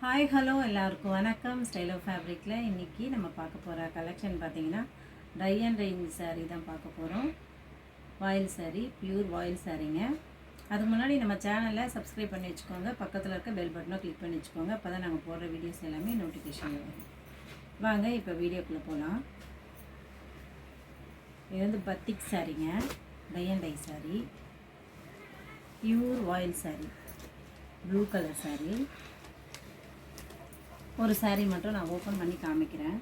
Hi hello எல்லாருக்கும் வணக்கம். Style of ஃபேப்ரிக்கில் இன்றைக்கி நம்ம பார்க்க போகிற கலெக்ஷன் பார்த்திங்கன்னா டை அண்ட் ரெயின் சாரீ தான் பார்க்க போகிறோம். வாயில் சாரீ, பியூர் வாயில் சாரீங்க. அதுக்கு முன்னாடி நம்ம சேனலை சப்ஸ்கிரைப் பண்ணி வச்சுக்கோங்க. பக்கத்தில் இருக்க பெல் பட்டனை கிளிக் பண்ணி வச்சுக்கோங்க. அப்போ தான் நாங்கள் போடுற வீடியோஸ் எல்லாமே நோட்டிஃபிகேஷன் வரும். வாங்க இப்போ வீடியோக்குள்ளே போகலாம். இது வந்து பத்திக் சாரீங்க, tie and dye sari, pure voile sari, blue colour sari. ஒரு சாரீ மட்டும் நான் ஓப்பன் பண்ணி காமிக்கிறேன்.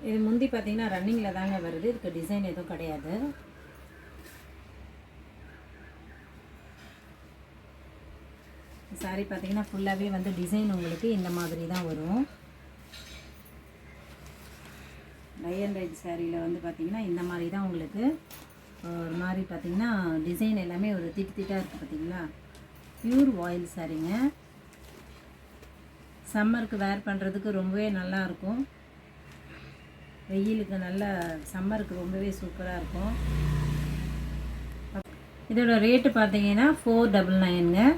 இது முந்தி பார்த்தீங்கன்னா ரன்னிங்கில் தாங்க வருது. இதுக்கு டிசைன் எதுவும் கிடையாது. சாரீ பார்த்தீங்கன்னா ஃபுல்லாகவே வந்து டிசைன் உங்களுக்கு இந்த மாதிரி தான் வரும். டை அண்ட் டை சாரியில் வந்து பார்த்திங்கன்னா இந்த மாதிரி தான் உங்களுக்கு ஒரு மாதிரி பார்த்திங்கன்னா டிசைன் எல்லாமே ஒரு திட்டாக இருக்குது பார்த்திங்களா. பியூர் வாயில் சாரீங்க. சம்மருக்கு வேர் பண்ணுறதுக்கு ரொம்பவே நல்லாயிருக்கும். வெயிலுக்கு நல்ல சம்மருக்கு ரொம்பவே சூப்பராக இருக்கும். இதோட ரேட்டு பார்த்தீங்கன்னா 499ங்க.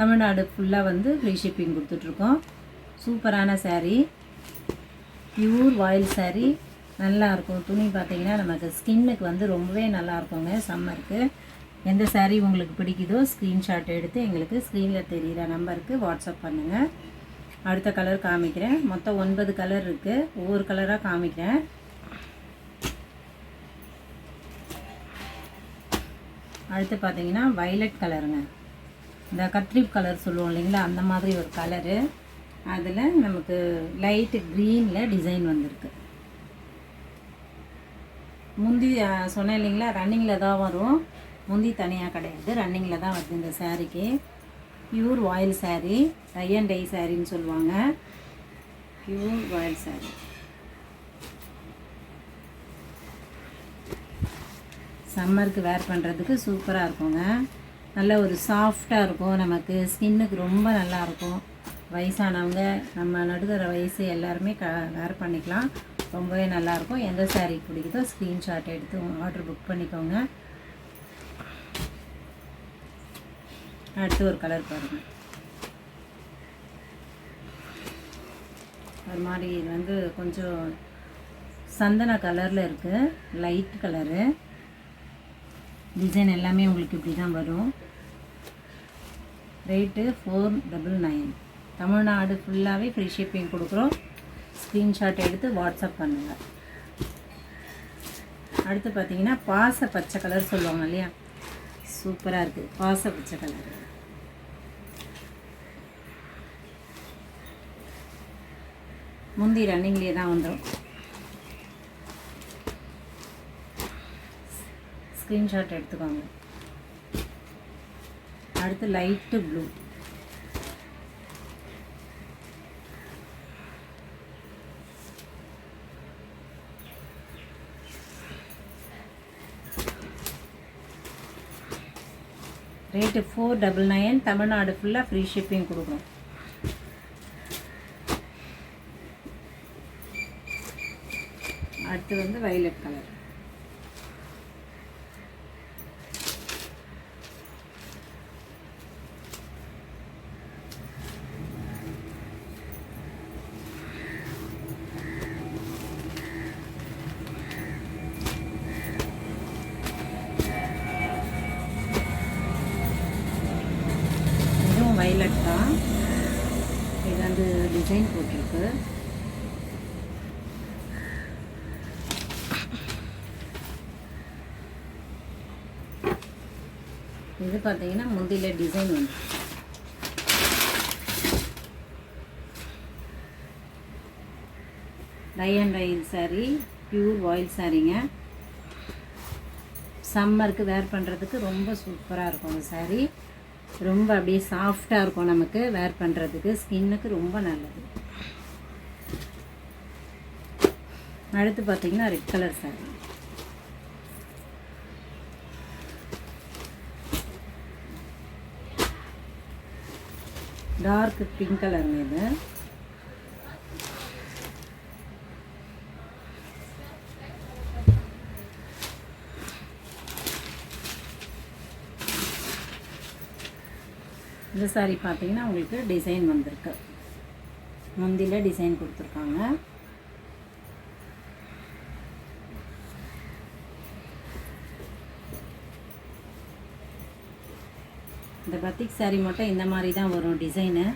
தமிழ்நாடு ஃபுல்லாக வந்து ஃப்ரீ ஷிப்பிங் கொடுத்துட்ருக்கோம். சூப்பரான சாரீ, பியூர் வாயில் சாரீ. நல்லாயிருக்கும். துணி பார்த்திங்கன்னா நமக்கு ஸ்கின்னுக்கு வந்து ரொம்பவே நல்லாயிருக்குங்க சம்மருக்கு. எந்த சாரீ உங்களுக்கு பிடிக்குதோ ஸ்க்ரீன்ஷாட் எடுத்து எங்களுக்கு ஸ்க்ரீனில் தெரிகிற நம்பருக்கு வாட்ஸ்அப் பண்ணுங்கள். அடுத்த கலர் காமிக்கிறேன். மொத்தம் 9 கலர் இருக்குது. ஒவ்வொரு கலராக காமிக்கிறேன். அடுத்து பார்த்திங்கன்னா வைலட் கலருங்க. இந்த கத்ரிப் கலர் சொல்லுவோம் இல்லைங்களா, அந்த மாதிரி ஒரு கலரு. அதில் நமக்கு லைட்டு க்ரீனில் டிசைன் வந்திருக்கு. முந்தி சொன்னேன் இல்லைங்களா, ரன்னிங்கில் தான் வரும். முந்தி தனியாக கிடையாது, ரன்னிங்கில் தான் வருது இந்த சாரீக்கு. Pure voile sari, tie and tie சாரின்னு சொல்லுவாங்க. Pure voile sari. சம்மருக்கு வேர் பண்ணுறதுக்கு சூப்பராக இருக்குங்க. நல்ல ஒரு சாஃப்டாக இருக்கும். நமக்கு ஸ்கின்னுக்கு ரொம்ப நல்லாயிருக்கும். வயசானவங்க, நம்ம நடுத்தர வயசு எல்லாருமே வேர் பண்ணிக்கலாம். ரொம்பவே நல்லாயிருக்கும். எந்த சாரீ பிடிக்குதோ ஸ்க்ரீன்ஷாட் எடுத்து ஆர்டர் புக் பண்ணிக்கோங்க. அடுத்து ஒரு கலர் பாருங்கள். ஒரு மாதிரி இது வந்து கொஞ்சம் சந்தன கலரில் இருக்குது. Light colour. டிசைன் எல்லாமே உங்களுக்கு இப்படி தான் வரும். ரேட்டு 499. தமிழ்நாடு ஃபுல்லாகவே ஃப்ரீ ஷிப்பிங் கொடுக்குறோம். ஸ்க்ரீன்ஷாட் எடுத்து வாட்ஸ்அப் பண்ணுங்கள். அடுத்து பார்த்தீங்கன்னா பாச பச்சை கலர் சொல்லுவாங்க இல்லையா, சூப்பராக இருக்குது. பாச பச்சை கலர். முந்தி ரன்னிங்லேயே தான் வந்துடும். ஸ்க்ரீன்ஷாட் எடுத்துக்கோங்க. அடுத்து லைட்டு ப்ளூ. ரேட்டு 499. தமிழ்நாடு ஃபுல்லாக ஃப்ரீ ஷிப்பிங் கொடுக்குறோம். அடுத்து வந்து வைலட் கலர். வைலட் தான். இது வந்து டிசைன் போட்டிருக்கு. இது பார்த்தீங்கன்னா முந்தில டிசைன் வந்து tie and dye sari, pure voile சாரீங்க. சம்மருக்கு வேர் பண்ணுறதுக்கு ரொம்ப சூப்பராக இருக்கும் அந்த சாரீ. ரொம்ப அப்படியே சாஃப்டாக இருக்கும். நமக்கு வேர் பண்ணுறதுக்கு ஸ்கின்னுக்கு ரொம்ப நல்லது. அடுத்து பார்த்திங்கன்னா red colour sari. Dark pink கலருங்க இது. இந்த saree பார்த்தீங்கன்னா உங்களுக்கு டிசைன் வந்திருக்கு. முந்தியில் டிசைன் கொடுத்துருக்காங்க. இந்த பத்திக் saree மட்டும் இந்த மாதிரி தான் வரும் டிசைனு.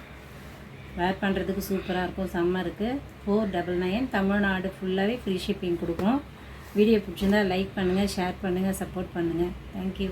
வேர் பண்ணுறதுக்கு சூப்பராக இருக்கும். செம்ம இருக்குது. 499 தமிழ்நாடு ஃபுல்லாகவே ஃப்ரீ ஷிப்பிங் கொடுக்குறோம். வீடியோ பிடிச்சிருந்தா லைக் பண்ணுங்கள், ஷேர் பண்ணுங்கள், சப்போர்ட் பண்ணுங்கள். தேங்க்யூ.